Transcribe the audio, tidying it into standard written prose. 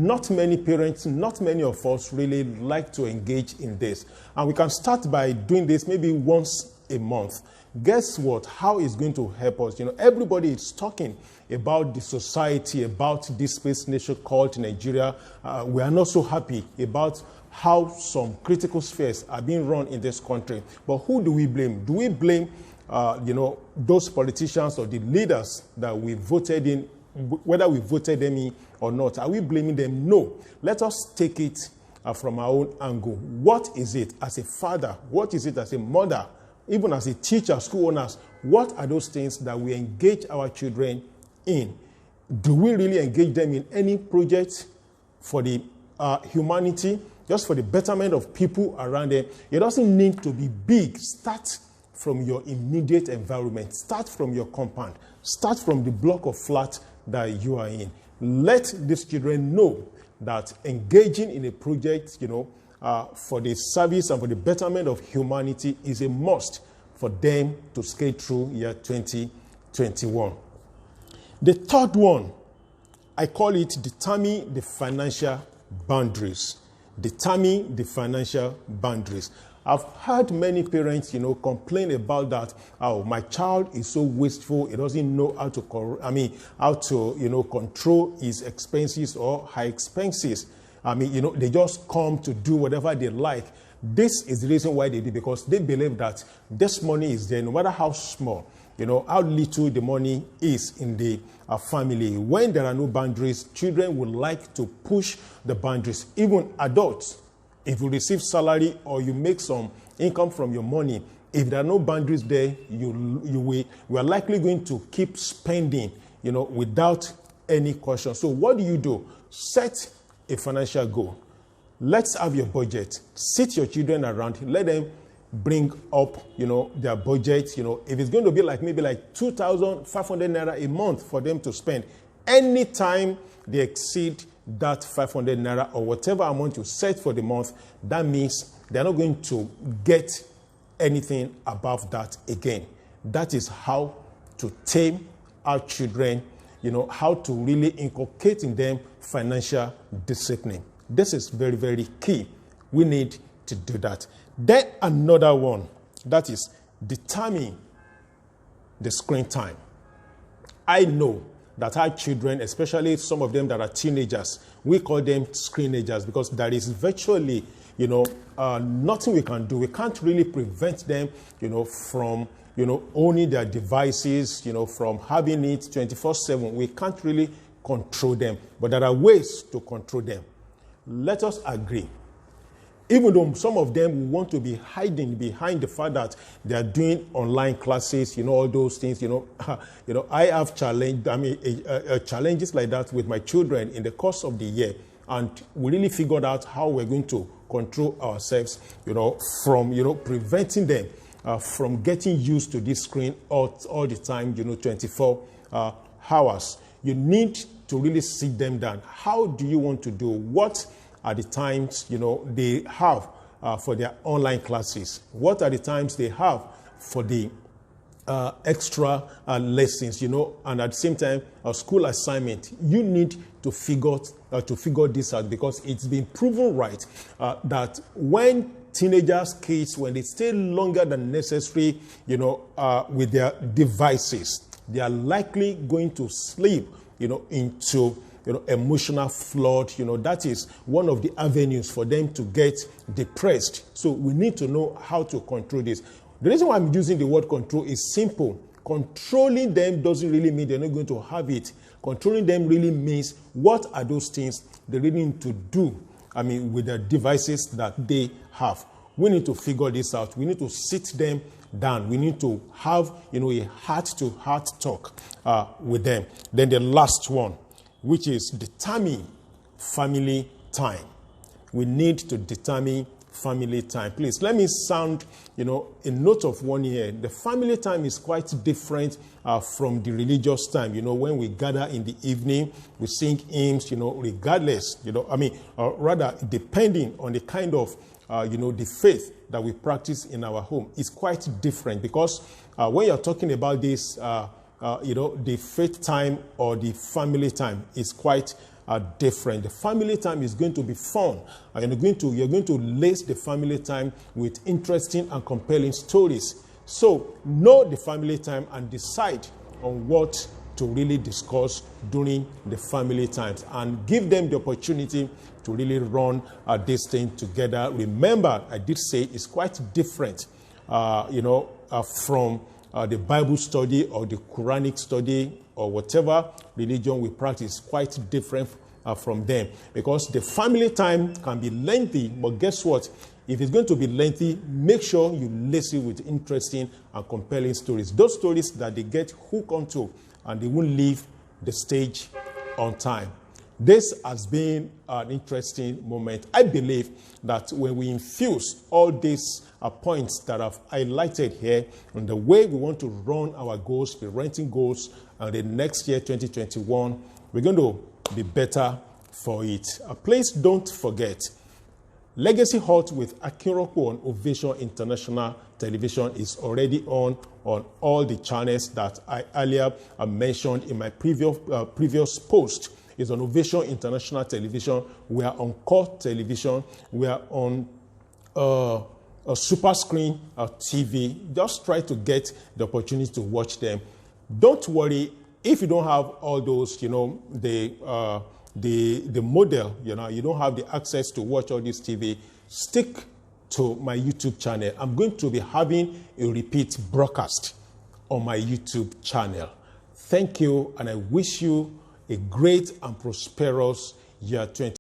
not many parents, not many of us really like to engage in this. And we can start by doing this maybe once a month. Guess what? How it's going to help us? Everybody is talking about the society, about this space nation called Nigeria. We are not so happy about how some critical spheres are being run in this country. But who do we blame? Do we blame, those politicians or the leaders that we voted in, whether we voted them in or not? Are we blaming them? No. Let us take it from our own angle. What is it as a father? What is it as a mother? Even as a teacher, school owners, what are those things that we engage our children in? Do we really engage them in any project for the humanity, just for the betterment of people around them? It doesn't need to be big. Start from your immediate environment. Start from your compound. Start from the block of flat that you are in. Let these children know that engaging in a project, for the service and for the betterment of humanity is a must for them to skate through year 2021. The third one, I call it determine the financial boundaries. Determine the financial boundaries. I've heard many parents, complain about that. Oh, my child is so wasteful. He doesn't know how to, control his expenses or her expenses. They just come to do whatever they like. This is the reason why they do, because they believe that this money is there, no matter how small, how little the money is in the family. When there are no boundaries, children would like to push the boundaries. Even adults, if you receive salary or you make some income from your money, if there are no boundaries there, you are likely going to keep spending, without any question. So what do? Set a financial goal. Let's have your budget. Sit your children around. Let them bring up, their budget. If it's going to be maybe 2,500 naira a month for them to spend, anytime they exceed that 500 naira or whatever amount you set for the month, that means they're not going to get anything above that again. That is how to tame our children, how to really inculcate in them financial discipline. This is very, very key. We need to do that. Then another one, that is determine the screen time. I know that our children, especially some of them that are teenagers, we call them screenagers because there is virtually, nothing we can do. We can't really prevent them, from, owning their devices, from having it 24/7. We can't really control them, but there are ways to control them. Let us agree. Even though some of them want to be hiding behind the fact that they are doing online classes, all those things, I have challenges like that with my children in the course of the year, and we really figured out how we're going to control ourselves, from, preventing them from getting used to this screen all the time, 24 hours. You need to really sit them down. How do you want to do? What are the times, they have for their online classes? What are the times they have for the extra lessons, and at the same time, a school assignment? You need to figure this out, because it's been proven right that when teenagers, kids, when they stay longer than necessary, with their devices, they are likely going to slip, into emotional flood. That is one of the avenues for them to get depressed. So we need to know how to control this. The reason why I'm using the word control is simple. Controlling them doesn't really mean they're not going to have it. Controlling them really means what are those things they really need to do, with the devices that they have. We need to figure this out. We need to sit them down. We need to have, a heart-to-heart talk with them. Then the last one, which is determine family time. We need to determine family time. Please, let me sound, a note of one here. The family time is quite different from the religious time. When we gather in the evening, we sing hymns, regardless, rather depending on the kind of, the faith that we practice in our home. It's quite different, because when you're talking about this, the faith time or the family time is quite different. The family time is going to be fun. And you're going to lace the family time with interesting and compelling stories. So know the family time and decide on what to really discuss during the family times, and give them the opportunity to really run this thing together. Remember, I did say it's quite different, from the Bible study or the Quranic study or whatever religion we practice. Quite different from them, because the family time can be lengthy, but guess what? If it's going to be lengthy, make sure you lace it with interesting and compelling stories. Those stories that they get hooked onto and they won't leave the stage on time. This has been an interesting moment. I believe that when we infuse all these points that I've highlighted here and the way we want to run our goals, parenting goals, the next year, 2021, we're going to be better for it. Please don't forget, Legacy Hut with Akinrokpo on Ovation International Television is already on all the channels that I earlier mentioned in my previous post. It's on Ovation International Television. We are on Core Television. We are on Super Screen TV. Just try to get the opportunity to watch them. Don't worry if you don't have all those, the model, you don't have the access to watch all this TV. Stick to my YouTube channel. I'm going to be having a repeat broadcast on my YouTube channel. Thank you, and I wish you a great and prosperous year 2020.